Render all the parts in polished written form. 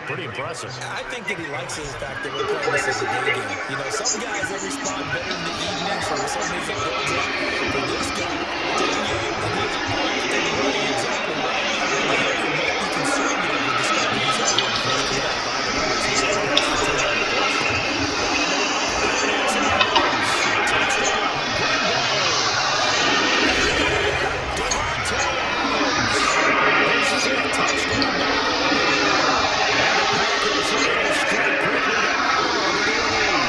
Pretty impressive. I think that he likes the fact that we're playing this as a day game. You know, some guys, they respond better in the evening, so for some reason it builds up. For this guy, day game, and he's off and running. Exactly right. I think they might be conservative with the start that he's had here in the first quarter. By the numbers, he's got an extra 2 on the play. Got him in, and it's Adams. Touchdown, Green Bay. Devontae Adams. His 5th touchdown now on the year. And the Packers are able to strike quickly to add on to their lead.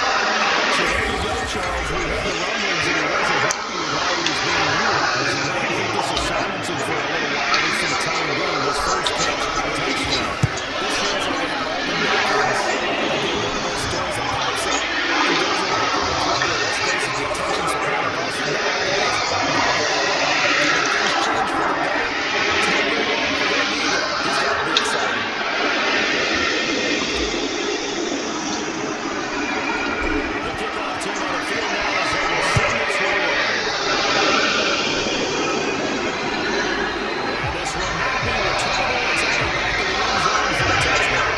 So there you go, Charles. We heard the rumblings that he wasn't happy with how he was being utilized. And I think this will silence him for a little while, at least for the time being. His first catch, a touchdown. This feels like it had all the makings of being one of those stories that pops up and goes away pretty quickly. Let's face it, the attention span of us nowadays not very long. And when things change for the better, it's not very long for him either. He's got to be excited. The kickoff team on the field now is they will send this one away. And this will not be returnable. It's headed back to the end zone for a touchdown.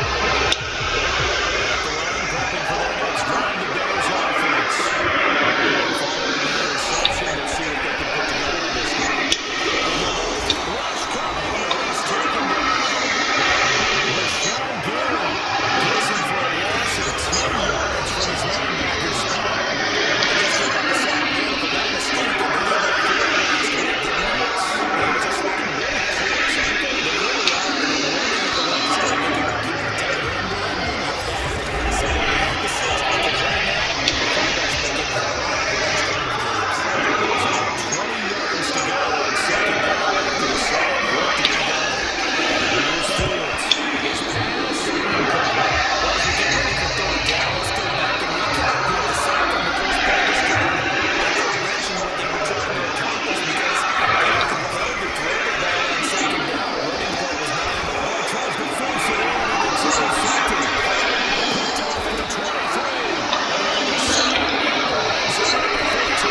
At the line, prepping for their next drive, the Bears offense. Following the interception, let's see what they can put together on this one. Rush coming, and he's taken down. LaShawn Gary gets him for a loss of 10 yards from his linebacker's spot. I guess they got the sack there, if I'm not mistaken. They gave up 4 last week, didn't they? They were just looking really close. I think they really are. And I'm wondering if they'll have to start thinking about keeping the tight end in, some of the emphasis, because right now, the quarterback's been getting hit a lot the last couple of games. There's about 20 yards to go on second down after the sack. What do you got? Here's Fields. His pass incomplete. Well, as we get ready for third down, let's go back and recap here. The sack on the first play of this drive. I think they mentioned what they were trying to accomplish because they were compelled to throw the ball on second down. The running play was not able to work. Tries to force it in, and it's intercepted. Picked off at the 23. And on the side, runs it at the 15.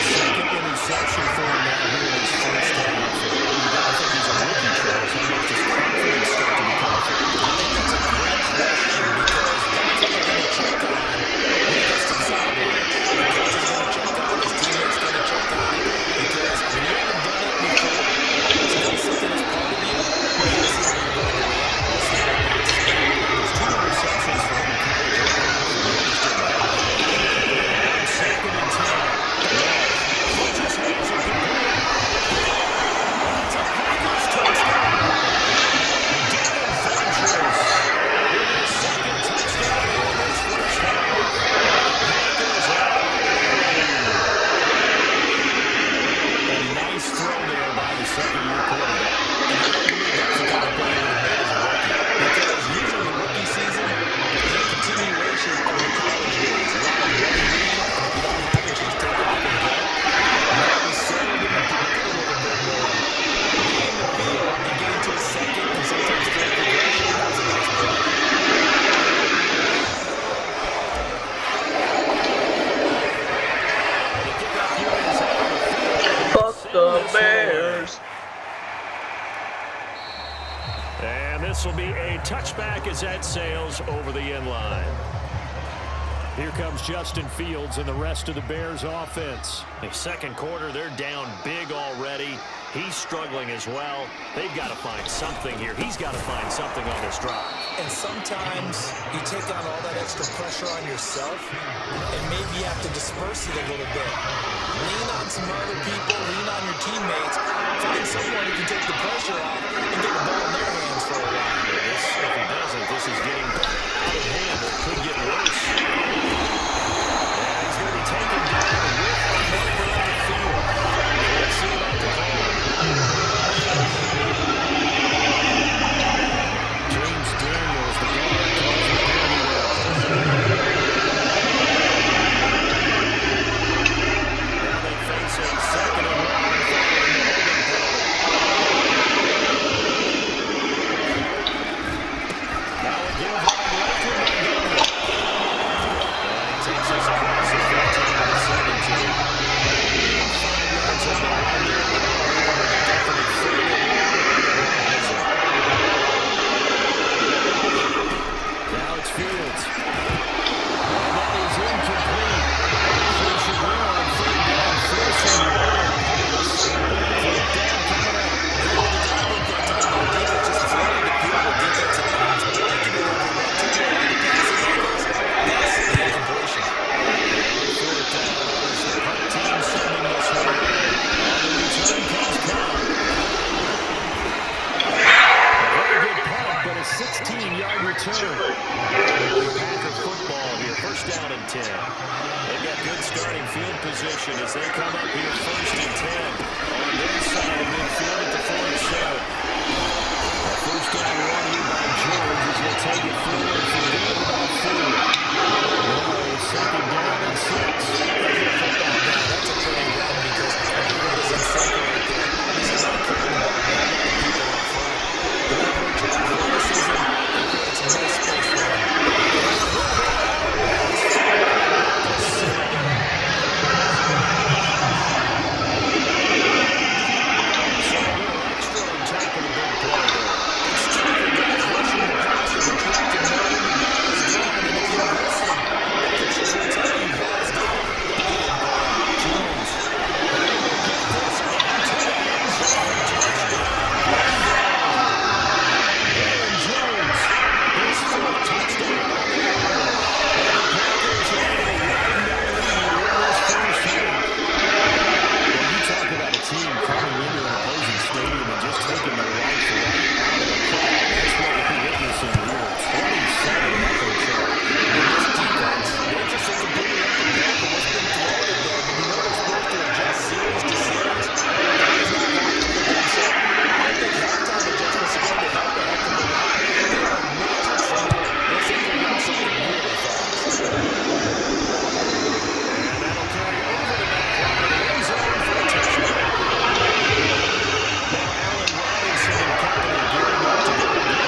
Second interception for him now here in his first half. You got to think he's a rookie, Charles. How much does confidence start to become a factor? I think that's a great question because that's what they're going to check on when he gets to the sideline. The coach is going to check on it. His teammates going to check on it because when you haven't done it before, it's not something that's part of you. You got to see how you're going to react. We'll see how he bounces back. There's 2 interceptions for him in college already. You understand that. On second and 10. Walsh clutches, has it complete. It's a Packers touchdown. Devin Funchess with his second touchdown in his first half. Packers add on to the lead. A nice throw there by the second-year quarterback. And I don't believe that's the kind of play that he made as a rookie. Because usually the rookie season is a continuation of the college days. A lot of running lead. If you don't have it, you just take off and go. Now he's settled in the pocket a little bit more. Reading the field and getting to a second and sometimes third progression. That was a nice play. The kickoff unit is out on the field. Fuck the Bears. And this will be a touchback as that sails over the end line. Here comes Justin Fields and the rest of the Bears offense. The second quarter, they're down big already. He's struggling as well. They've got to find something here. He's got to find something on this drive. And sometimes you take on all that extra pressure on yourself, and maybe you have to disperse it a little bit. Lean on some other people, lean on your teammates, find someone who can take the pressure off and get the ball in their hands for a while. If he doesn't, this is getting out of hand. It could get worse. And he's going to be taken down with a marker on the field. Let's see about the call. James Daniels, the guard, calls the penalty there. Now they face a 2nd and 1 following the holding penalty. possession as they come up here 1st and 10 on their side of midfield at the 47. First down run here by Jones as he'll take it forward for good about 4. Now 2nd down and 6. If you're a football guy, that's a pretty run because everybody's in sync right there. Obviously not carrying the ball, but a lot of people up front. The leverage, athleticism, it creates more space for them. So a little extra on top of the big play there. It's tough when guys rushing the passer, but you have to know when the ball is gone. And if you listen, the pictures will tell you ball's gone. He didn't go out. Jones. Get this into the end zone. Touchdown. Aaron Jones. His 4th touchdown on the year. And the Packers are able to widen their lead in this first half. Well, you talk about a team coming into an opposing stadium and just taking the life right out of the crowd. That's what we're witnessing here. 27-0 charge. And this defense, they're just so completely up the back of what's been thrown at them. And you know they're supposed to adjust series to series. That has not happened for them. So I think halftime adjustments are going to help a heck of a lot. They are in major trouble unless they figure out something really fast. And that'll carry over the back line of the end zone for a touchdown. Now Allen Robinson and company gearing up to go again.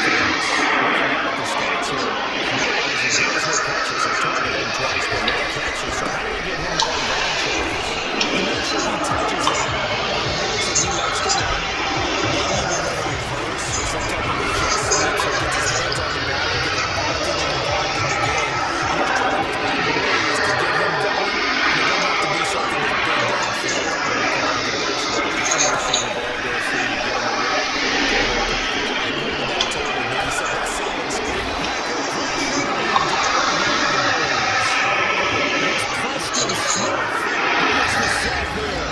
Felix, looking down at the stats here, realizes he has no catches. He's targeted him twice, but no catches. So how do we get him more long charges? You make sure he touches it on routes that he likes to run. Maybe even run a reverse or some type of jet sweep so he gets his hands on the ball and gets often and involved in the game. You just try to find ways to get him going, and it doesn't have to be something that's big downfield. I agree with that totally. Maybe something silent screen. It's Preston Smith. He gets the sack there.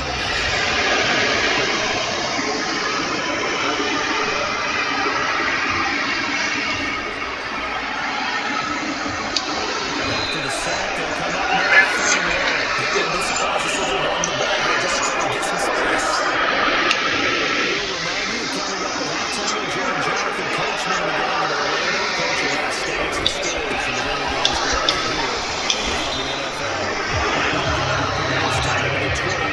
After the sack, they'll come up now 3rd and long. Yeah, wouldn't be surprised to see him run the ball here just to try to get some space. We'll remind you, coming up at halftime, we'll join Jonathan Coachman in the game in Orlando. Coach will have stats and scores from the winning games going on here around the NFL. This time at the 21.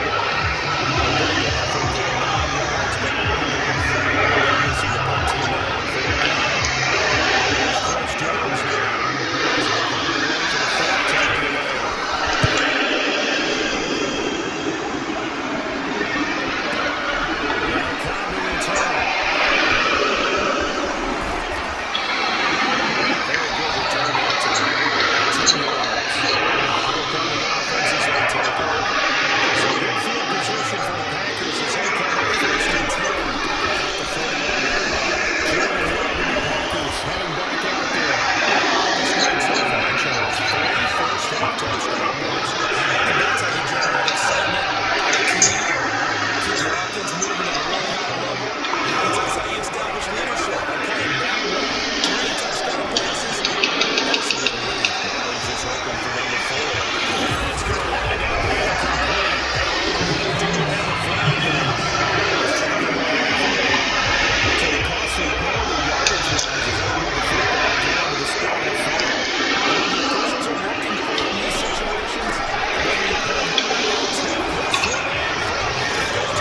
We're going to get out from there 9 yards, but not enough. We'll have to see the punt team now on 4th down. Here's Coach Jones now. As they're coming away for the 4th time in a row. Now Conner return. Very good return that time. 10 yards. Here come the offense as they take over. So good field position for the Packers as they come up 1st and 10 at the 41-yard line. Jordan Love and the Packers heading back out there. This night so franchise 41st half touchdown passes. And that's how you generate excitement out of team. Keep your offense moving at a really high level. That's how you establish leadership by playing that well. 3 touchdown passes. That's a good lead. Now he's just hoping for number 4. And it's going to wind up incomplete. He didn't have a flag there. Let's check him out. So the costly penalty yardage-wise is going to move the football down to the spot at foul. And when the officials are working for in these situations, whether you put a hold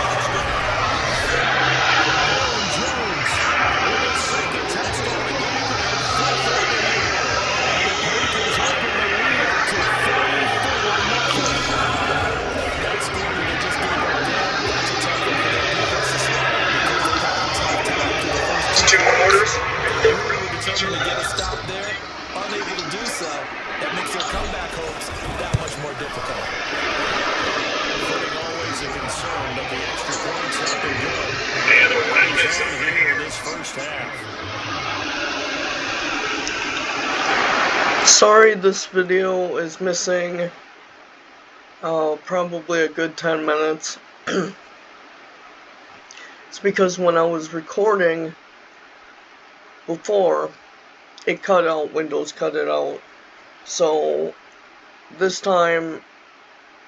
on it, this one, Aaron Jones with his 2nd touchdown of the game and 5th of the year. And the Packers open the lead up to 34-0. that score that they just gave up there, that's a tough one for their defense to swallow because they've had a tough time through the first 2 quarters. They really determined to get a stop there, unable to do so. That makes their comeback hopes that much more difficult. Footing always a concern, but the extra points have been good. Nobody's on here in this first half. Sorry this video is missing probably a good 10 minutes. It's because when I was recording before, it cut out, Windows cut it out. So this time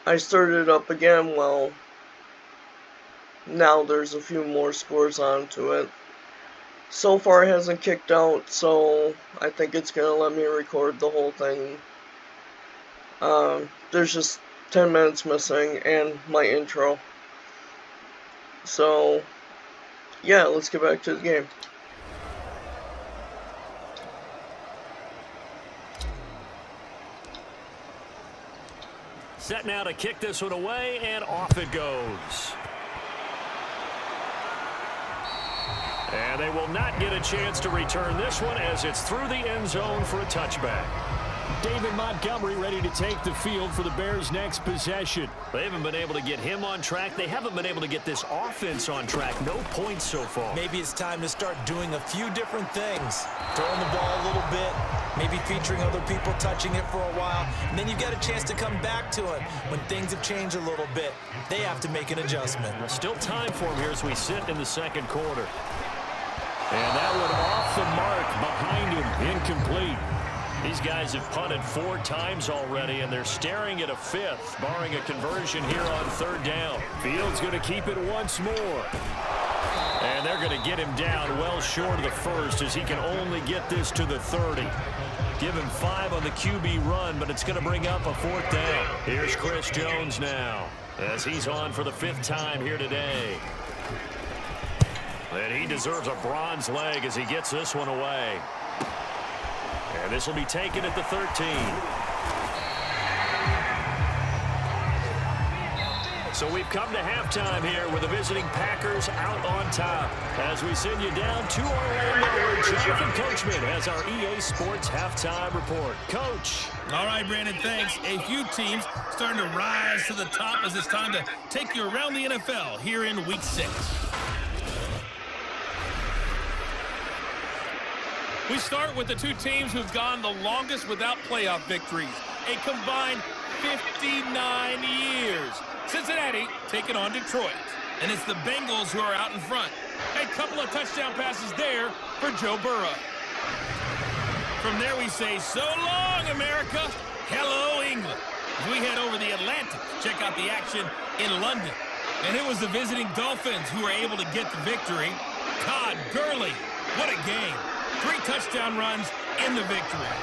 I started up again. Well, now there's a few more scores onto it. So far it hasn't kicked out, so I think it's gonna let me record the whole thing. There's just 10 minutes missing and my intro. So, yeah, let's get back to the game. Set now to kick this one away, and off it goes. And they will not get a chance to return this one as it's through the end zone for a touchback. David Montgomery ready to take the field for the Bears' next possession. They haven't been able to get him on track. They haven't been able to get this offense on track. No points so far. Maybe it's time to start doing a few different things. Throwing the ball a little bit, maybe featuring other people touching it for a while, and then you've got a chance to come back to it when things have changed a little bit. They have to make an adjustment. Well, still time for him here as we sit in the second quarter. And that one off the mark behind him, incomplete. These guys have punted 4 times already, and they're staring at a 5th, barring a conversion here on 3rd down. Fields going to keep it once more. And they're going to get him down well short of the 1st as he can only get this to the 30. Give him 5 on the QB run, but it's going to bring up a 4th down. Here's Chris Jones now as he's on for the 5th time here today. And he deserves a bronze leg as he gets this one away. And this will be taken at the 13. So we've come to halftime here with the visiting Packers out on top. As we send you down to Orlando, where Jonathan Coachman has our EA Sports halftime report. Coach. All right, Brandon, thanks. A few teams starting to rise to the top as it's time to take you around the NFL here in Week 6. We start with the two teams who've gone the longest without playoff victories, a combined 59 years. Cincinnati taking on Detroit, and it's the Bengals who are out in front. A couple of touchdown passes there for Joe Burrow. From there we say, so long, America. Hello, England. As we head over the Atlantic to check out the action in London. And it was the visiting Dolphins who were able to get the victory. Todd Gurley, what a game. 3 touchdown runs in the victory.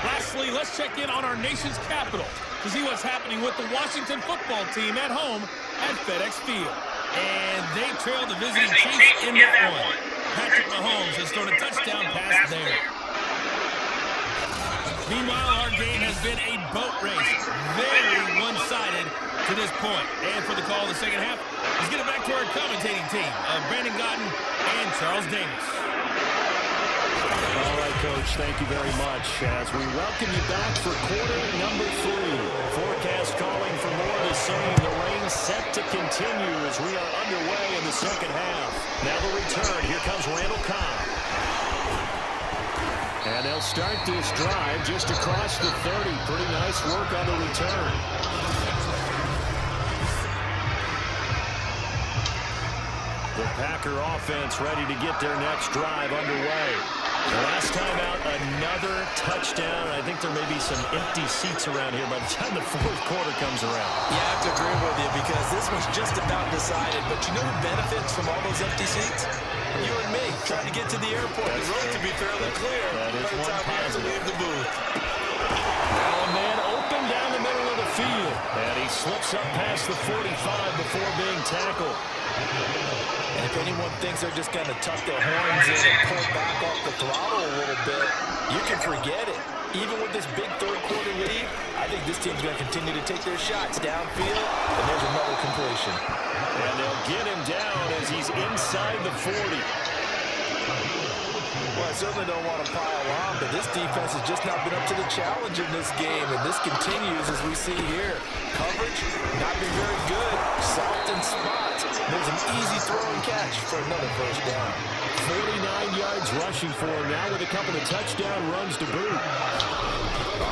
Lastly, let's check in on our nation's capital to see what's happening with the Washington football team at home at FedEx Field. And they trail the visiting Chiefs in that one. Patrick Mahomes has thrown a touchdown pass there. Meanwhile, our game has been a boat race. Very one-sided to this point. And for the call of the second half, let's get it back to our commentating team of Brandon Gotten and Charles Davis. All right, Coach, thank you very much. As we welcome you back for quarter number 3. Forecast calling for more of the same. The rain set to continue as we are underway in the second half. Now the return. Here comes Randall Cobb. And they'll start this drive just across the 30. Pretty nice work on the return. The Packer offense ready to get their next drive underway. Last time out, another touchdown. I think there may be some empty seats around here by the time the 4th quarter comes around. Yeah, I have to agree with you because this one's just about decided. But you know who benefits from all those empty seats? You and me, trying to get to the airport. The road to be fairly clear That is by the time we have to leave the booth. Now a man open down the middle of the field. And he slips up past the 45 before being tackled. And if anyone thinks they're just going to tuck their horns in and pull back off the throttle a little bit, you can forget it. Even with this big 3rd quarter lead, I think this team's going to continue to take their shots downfield, and there's another completion. And they'll get him down as he's inside the 40. Well, I certainly don't want to pile on, but this defense has just not been up to the challenge in this game, and this continues as we see here. Coverage, not been very good. Soft in spots. There's an easy throw and catch for another 1st down. 49 yards rushing for him now with a couple of touchdown runs to boot.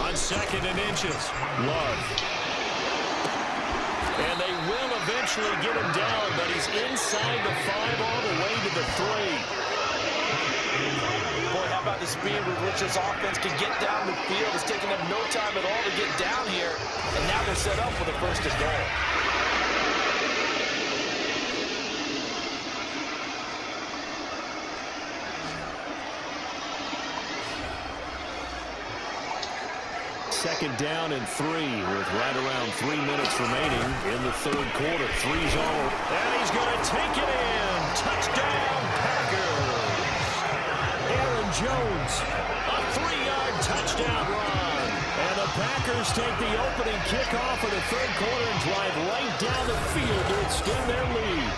On 2nd and inches, Love. And they will eventually get him down, but he's inside the 5 all the way to the 3. Boy, how about the speed with which this offense can get down the field. It's taking them no time at all to get down here, and now they're set up for the first and goal. Second down and 3 with right around 3 minutes remaining in the third quarter. 3's all. And he's going to take it in. Touchdown, Packers. Aaron Jones, a 3-yard touchdown run. And the Packers take the opening kickoff of the third quarter and drive right down the field to extend their lead.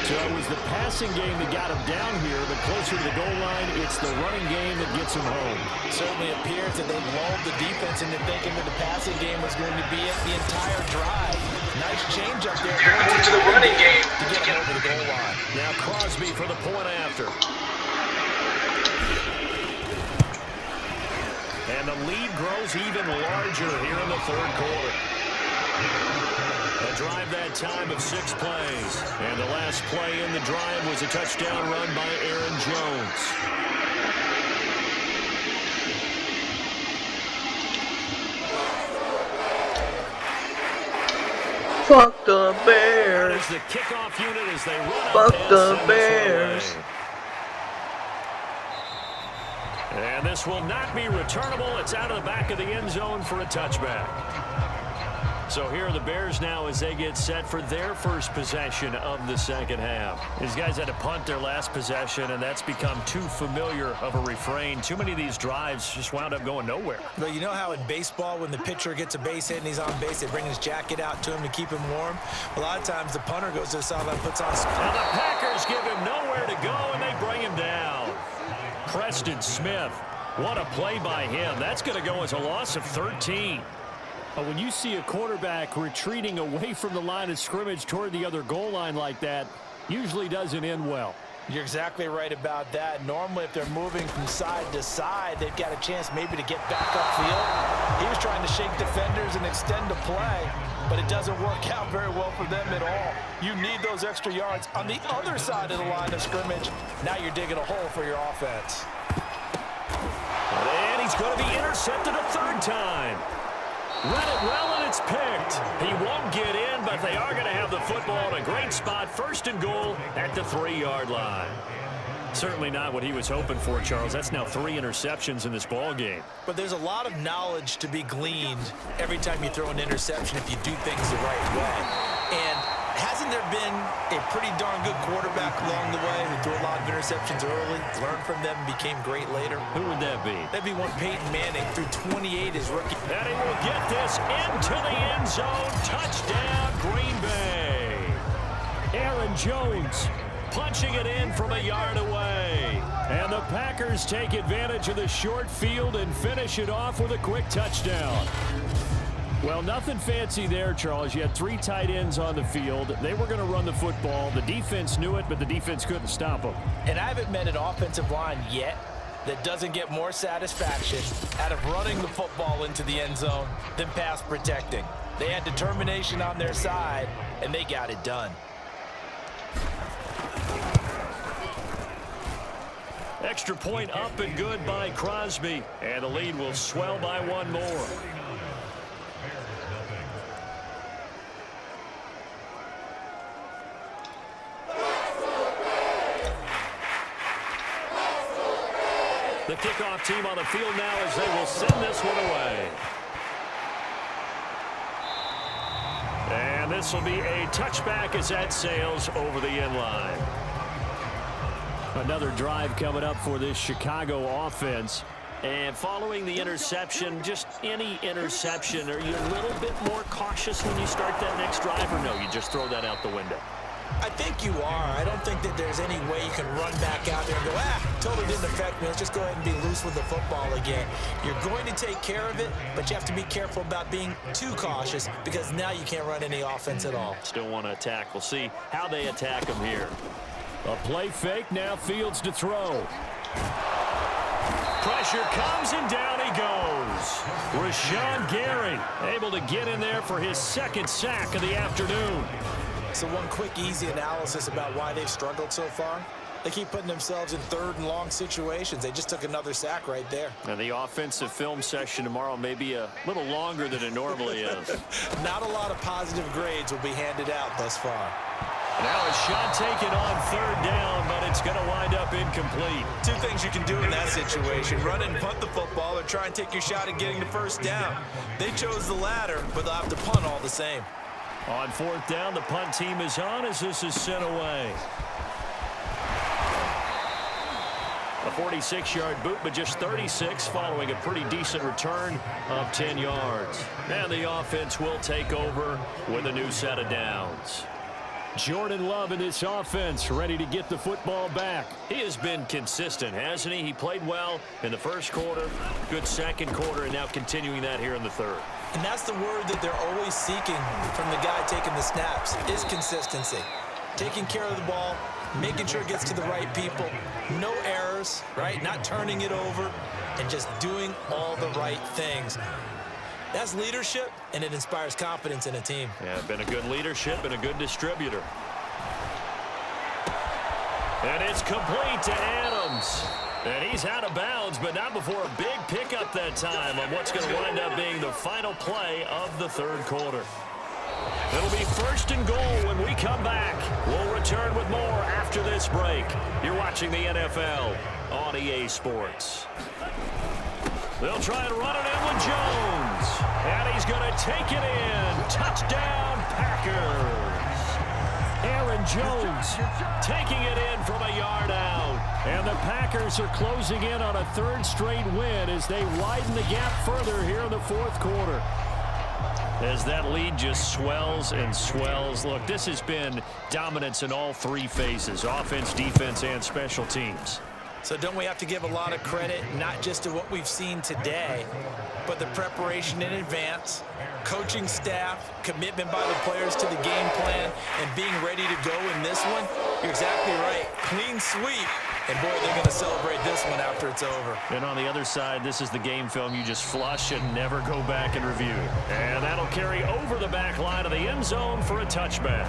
So it was the passing game that got him down here, but closer to the goal line, it's the running game that gets him home. Certainly appears that they lulled the defense into thinking that the passing game was going to be it the entire drive. Nice change up there. Going to the running game to get him over the goal line. Now Crosby for the point after. And the lead grows even larger here in the third quarter. A drive that time of 6 plays. And the last play in the drive was a touchdown run by Aaron Jones. Fuck the Bears. There's the kickoff unit as they run Fuck up the and Bears. And this will not be returnable. It's out of the back of the end zone for a touchback. So here are the Bears now as they get set for their first possession of the second half. These guys had to punt their last possession, and that's become too familiar of a refrain. Too many of these drives just wound up going nowhere. But you know how in baseball, when the pitcher gets a base hit and he's on base, they bring his jacket out to him to keep him warm? A lot of times the punter goes to the sideline, puts on... And the Packers give him nowhere to go, and they bring him down. Preston Smith, what a play by him. That's going to go as a loss of 13. When you see a quarterback retreating away from the line of scrimmage toward the other goal line like that, usually doesn't end well. You're exactly right about that. Normally, if they're moving from side to side, they've got a chance maybe to get back upfield. He was trying to shake defenders and extend the play, but it doesn't work out very well for them at all. You need those extra yards on the other side of the line of scrimmage. Now you're digging a hole for your offense. And he's going to be intercepted a third time. Read it well, and it's picked. He won't get in, but they are going to have the football in a great spot. First and goal at the 3-yard line. Certainly not what he was hoping for, Charles. That's now 3 interceptions in this ball game. But there's a lot of knowledge to be gleaned every time you throw an interception if you do things the right way. And hasn't there been a pretty darn good quarterback along the way who threw a lot of interceptions early, learned from them, and became great later? Who would that be? That'd be one Peyton Manning, threw 28 his rookie. And he will get this into the end zone. Touchdown, Green Bay. Aaron Jones punching it in from a yard away. And the Packers take advantage of the short field and finish it off with a quick touchdown. Well, nothing fancy there, Charles. You had 3 tight ends on the field. They were going to run the football. The defense knew it, but the defense couldn't stop them. And I haven't met an offensive line yet that doesn't get more satisfaction out of running the football into the end zone than pass protecting. They had determination on their side, and they got it done. Extra point up and good by Crosby. And the lead will swell by 1 more. The kickoff team on the field now as they will send this one away. And this will be a touchback as that sails over the end line. Another drive coming up for this Chicago offense. And following the interception, just any interception, are you a little bit more cautious when you start that next drive, or no, you just throw that out the window? I think you are. I don't think that there's any way you can run back out there and go, totally didn't affect me. Let's just go ahead and be loose with the football again. You're going to take care of it, but you have to be careful about being too cautious because now you can't run any offense at all. Still want to attack. We'll see how they attack them here. A play fake, now Fields to throw. Pressure comes and down he goes. Rashawn Gary able to get in there for his 2nd sack of the afternoon. So one quick, easy analysis about why they've struggled so far. They keep putting themselves in third and long situations. They just took another sack right there. And the offensive film session tomorrow may be a little longer than it normally is. Not a lot of positive grades will be handed out thus far. Now a shot taken on third down, but it's going to wind up incomplete. Two things you can do in that situation: run and punt the football, or try and take your shot at getting the first down. They chose the latter, but they'll have to punt all the same. On fourth down, the punt team is on as this is sent away. A 46-yard boot, but just 36 following a pretty decent return of 10 yards. And the offense will take over with a new set of downs. Jordan Love in this offense, ready to get the football back. He has been consistent, hasn't he? He played well in the first quarter, good second quarter, and now continuing that here in the third. And that's the word that they're always seeking from the guy taking the snaps, is consistency. Taking care of the ball, making sure it gets to the right people, no errors, right? Not turning it over, and just doing all the right things. That's leadership, and it inspires confidence in a team. Yeah, been a good leadership and a good distributor. And it's complete to Adams. And he's out of bounds, but not before a big pickup that time on what's going to wind up being the final play of the third quarter. It'll be first and goal when we come back. We'll return with more after this break. You're watching the NFL on EA Sports. They'll try and run it in with Jones. And he's going to take it in. Touchdown, Packers. Aaron Jones taking it in from a yard out. And the Packers are closing in on a third straight win as they widen the gap further here in the fourth quarter. As that lead just swells and swells. Look, this has been dominance in all three phases, offense, defense, and special teams. So don't we have to give a lot of credit, not just to what we've seen today, but the preparation in advance, coaching staff, commitment by the players to the game plan, and being ready to go in this one? You're exactly right. Clean sweep. And, boy, they're going to celebrate this one after it's over. And on the other side, this is the game film you just flush and never go back and review. And that'll carry over the back line of the end zone for a touchback.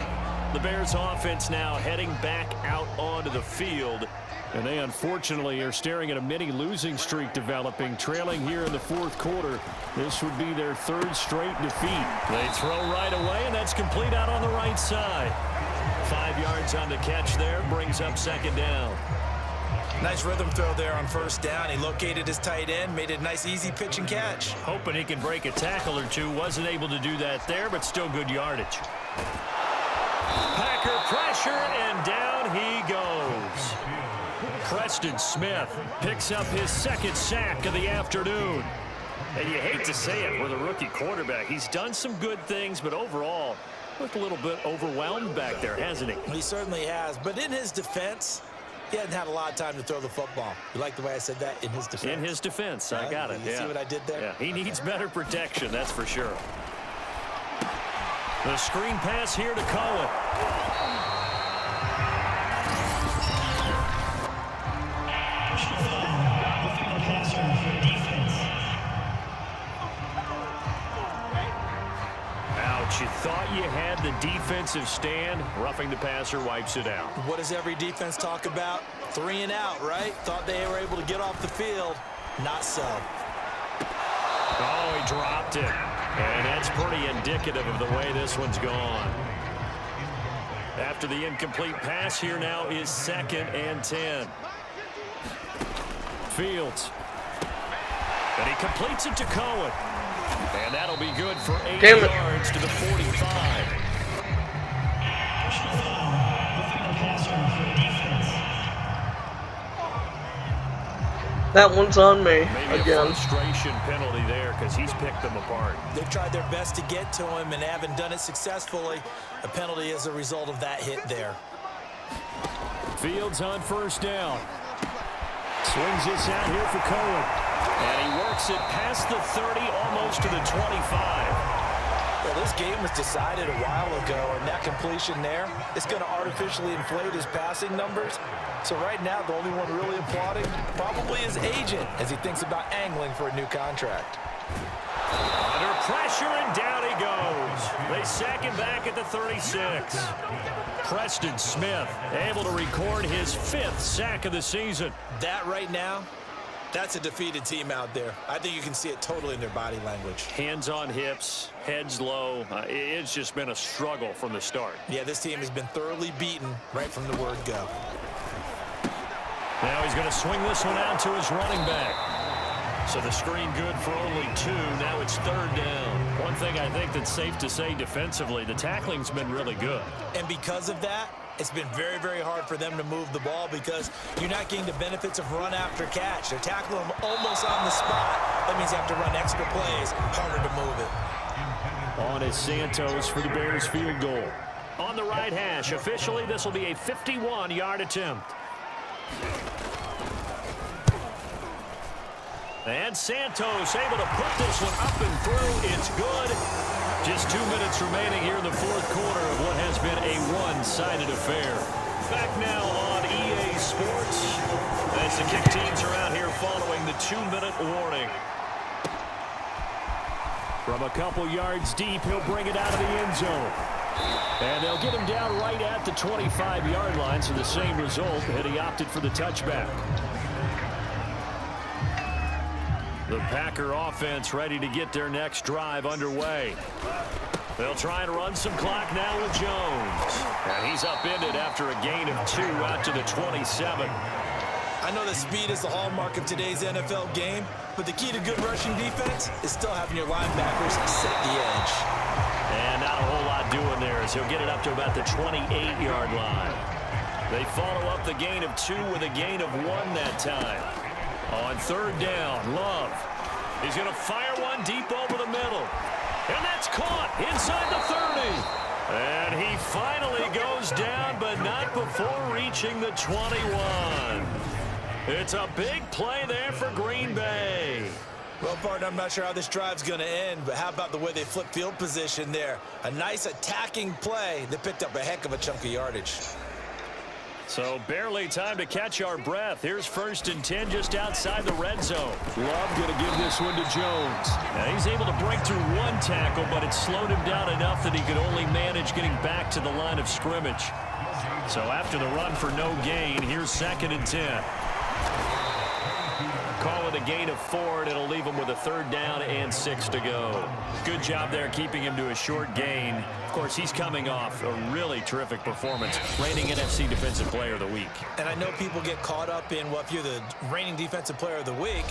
The Bears offense now heading back out onto the field. And they unfortunately are staring at a mini losing streak developing, trailing here in the fourth quarter. This would be their third straight defeat. They throw right away, and that's complete out on the right side. 5 yards on the catch there, brings up second down. Nice rhythm throw there on first down. He located his tight end, made it a nice easy pitch and catch. Hoping he can break a tackle or two. Wasn't able to do that there, but still good yardage. Packer pressure, and down he goes. Preston Smith picks up his second sack of the afternoon. And you hate to say it with a rookie quarterback. He's done some good things, but overall, looked a little bit overwhelmed back there, hasn't he? He certainly has. But in his defense, he hasn't had a lot of time to throw the football. You like the way I said that? In his defense. In his defense. I got it. You see what I did there? Yeah, he needs better protection, that's for sure. The screen pass here to Cohen. Ouch, you thought you had the defensive stand. Roughing the passer wipes it out. What does every defense talk about? 3 and out, right? Thought they were able to get off the field. Not so. Oh, he dropped it. And that's pretty indicative of the way this one's gone. After the incomplete pass, here now is 2nd and 10. Fields. And he completes it to Cohen. And that'll be good for 8 yards to the 45. That one's on me Maybe again. a frustration penalty there because he's picked them apart. They've tried their best to get to him and haven't done it successfully. A penalty as a result of that hit there. Fields on first down. Swings this out here for Cohen. And he works it past the 30, almost to the 25. Well, this game was decided a while ago, and that completion there is going to artificially inflate his passing numbers. So right now, the only one really applauding probably his agent as he thinks about angling for a new contract. Under pressure, and down he goes. They sack him back at the 36. Preston Smith able to record his 5th sack of the season. That right now, that's a defeated team out there. I think you can see it totally in their body language. Hands on hips, heads low. It's just been a struggle from the start. Yeah, this team has been thoroughly beaten right from the word go. Now he's going to swing this one out to his running back. So the screen good for only 2. Now it's 3rd down. One thing I think that's safe to say defensively, the tackling's been really good. And because of that, it's been very, very hard for them to move the ball because you're not getting the benefits of run after catch. They're tackling them almost on the spot. That means you have to run extra plays, harder to move it. On is Santos for the Bears field goal. On the right hash, officially this will be a 51-yard attempt. And Santos able to put this one up and through. It's good. Just 2 minutes remaining here in the 4th quarter of what has been a one-sided affair. Back now on EA Sports as the kick teams are out here following the 2-minute warning. From a couple yards deep, he'll bring it out of the end zone. And they'll get him down right at the 25-yard line, so the same result, and he opted for the touchback. The Packer offense ready to get their next drive underway. They'll try and run some clock now with Jones. And he's upended after a gain of 2 out to the 27. I know that speed is the hallmark of today's NFL game, but the key to good rushing defense is still having your linebackers set the edge. And not a whole lot doing there as he'll get it up to about the 28-yard line. They follow up the gain of 2 with a gain of 1 that time. On 3rd down, Love. He's going to fire one deep over the middle. And that's caught inside the 30. And he finally goes down, but not before reaching the 21. It's a big play there for Green Bay. Well, partner, I'm not sure how this drive's going to end, but how about the way they flip field position there? A nice attacking play that picked up a heck of a chunk of yardage. So barely time to catch our breath. Here's 1st and 10 just outside the red zone. Love going to give this one to Jones. Now he's able to break through 1 tackle, but it slowed him down enough that he could only manage getting back to the line of scrimmage. So after the run for no gain, here's 2nd and 10. Call it a gain of 4, and it'll leave him with a 3rd down and 6 to go. Good job there keeping him to a short gain. Of course, he's coming off a really terrific performance, reigning NFC Defensive Player of the Week. And I know people get caught up in, well, if you're the reigning Defensive Player of the Week,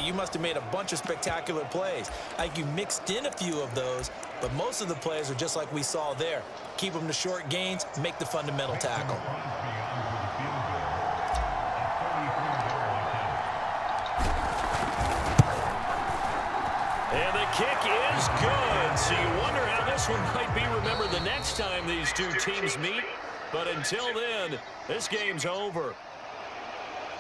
you must have made a bunch of spectacular plays. Like you mixed in a few of those, but most of the plays are just like we saw there. Keep them to short gains, make the fundamental tackle. And the kick is good. So you wonder how this one might be remembered the next time these two teams meet. But until then, this game's over.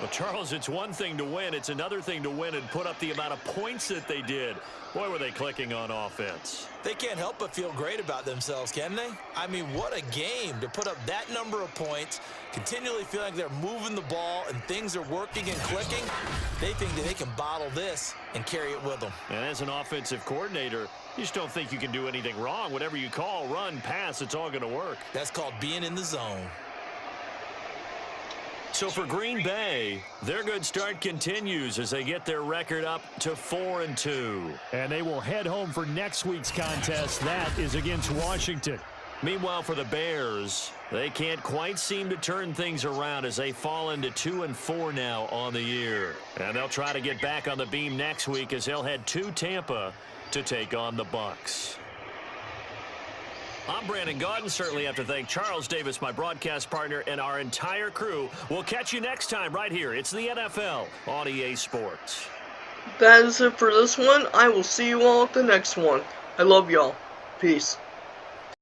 Well, Charles, it's one thing to win. It's another thing to win and put up the amount of points that they did. Boy, were they clicking on offense. They can't help but feel great about themselves, can they? I mean, what a game to put up that number of points, continually feeling like they're moving the ball and things are working and clicking. They think that they can bottle this and carry it with them. And as an offensive coordinator, you just don't think you can do anything wrong. Whatever you call, run, pass, it's all going to work. That's called being in the zone. So for Green Bay, their good start continues as they get their record up to 4-2. And they will head home for next week's contest. That is against Washington. Meanwhile, for the Bears, they can't quite seem to turn things around as they fall into 2-4 now on the year. And they'll try to get back on the beam next week as they'll head to Tampa to take on the Bucs. I'm Brandon Gaudin. Certainly have to thank Charles Davis, my broadcast partner, and our entire crew. We'll catch you next time right here. It's the NFL on EA Sports. That is it for this one. I will see you all at the next one. I love y'all. Peace.